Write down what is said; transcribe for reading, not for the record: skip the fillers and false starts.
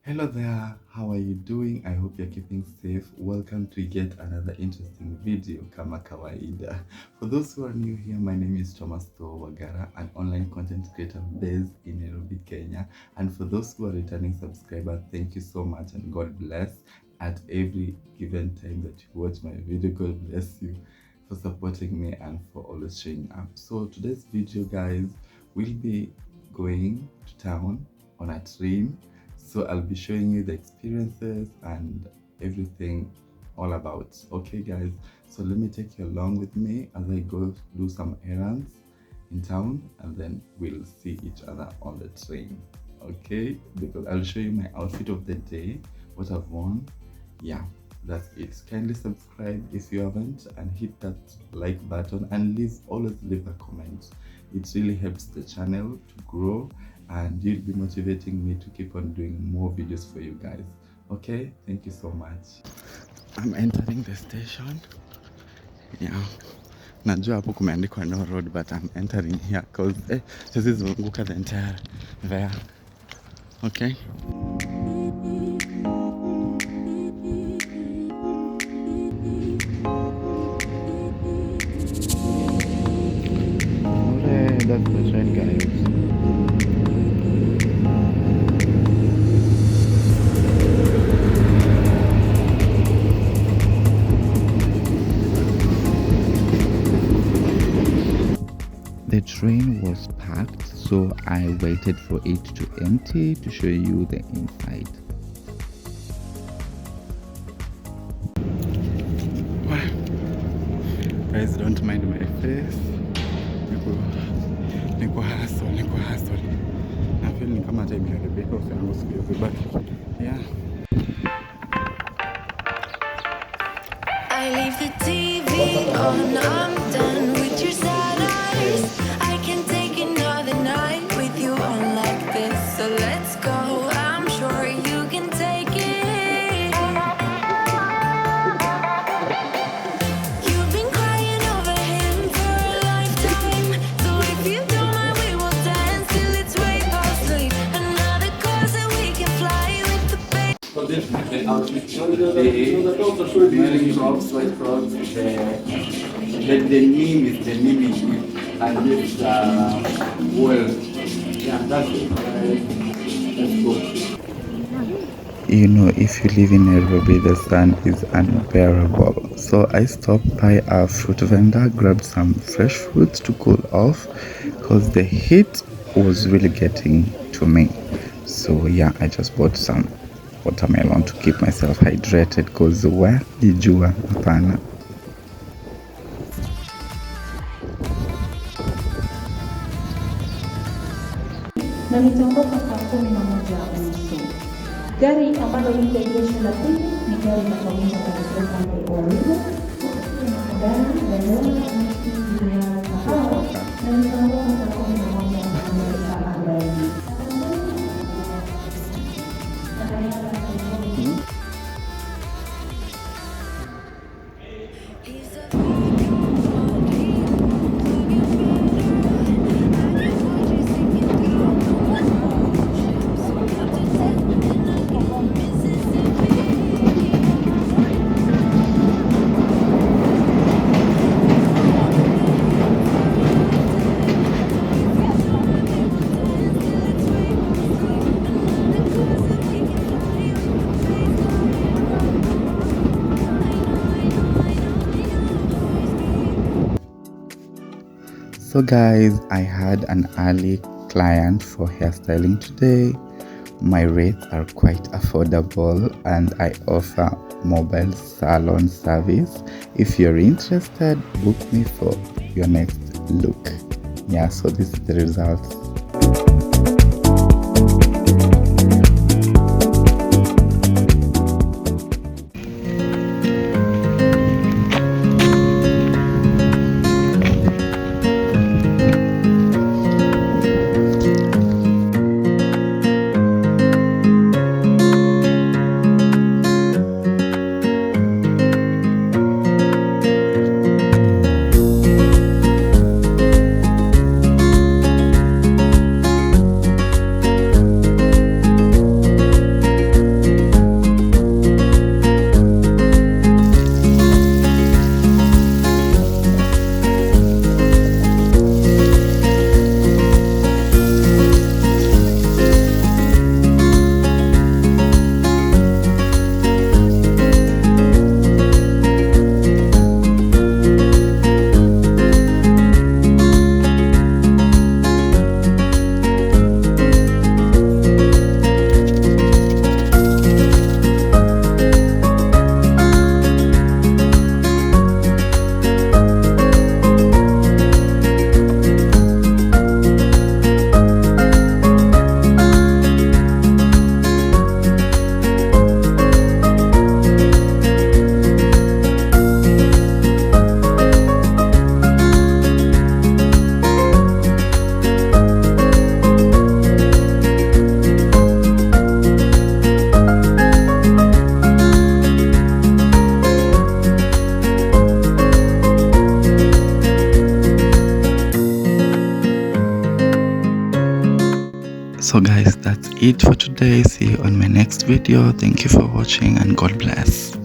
Hello there, how are you doing? I hope you're keeping safe. Welcome to yet another interesting video kama kawaida. For those who are new here, my name is Thomas Wagara, an online content creator based in Nairobi, Kenya. And for those who are returning subscribers, thank you so much and God bless. At every given time that you watch my video, God bless you for supporting me and for always showing up. So today's video, guys, we'll be going to town on a train. So I'll be showing you the experiences and everything all about. Okay, guys, so let me take you along with me as I go do some errands in town, and then we'll see each other on the train. Okay, because I'll show you my outfit of the day, what I've worn. Yeah, that's it. Kindly subscribe if you haven't, and hit that like button, and always leave a comment. It really helps the channel to grow, and you'll be motivating me to keep on doing more videos for you guys. Okay, thank you so much. I'm entering the station. Yeah, najua hapo kumeandikwa no road, but I'm entering here cause sisi zunguka the entire there. Okay. Okay, that's the train, guys. The train was packed, so I waited for it to empty to show you the inside. Guys, don't mind my face. Niko hustle. I feel ni kama hata imeharibika uso yangu siku hizi, but yeah. I leave the TV on, I'm done with your sad eyes. I can take another night with you on like this. So let's go, I'm sure you can take it. You've been crying over him for a lifetime. So if you don't mind, we will dance till it's way past sleep. Another course that we can fly with the baby. The wearing crops, white crops, the name is the name and this well. Yeah, that's it. Let's go. You know, if you live in Nairobi, the sun is unbearable. So I stopped by a fruit vendor, grabbed some fresh fruits to cool off because the heat was really getting to me. So yeah, I just bought some watermelon to keep myself hydrated because where jijua hapana. Na nitaondoka saa 11:30. Gari ambalo lile jeshi la pili ni gari la kuonyesha katika upande wa Ruiru. Gari la leo ni kahawa na nitaondoka saa 11:40. So guys, I had an early client for hairstyling today. My rates are quite affordable and I offer mobile salon service. If you're interested, book me for your next look. Yeah, so this is the results. So guys, that's it for today. See you on my next video. Thank you for watching and God bless.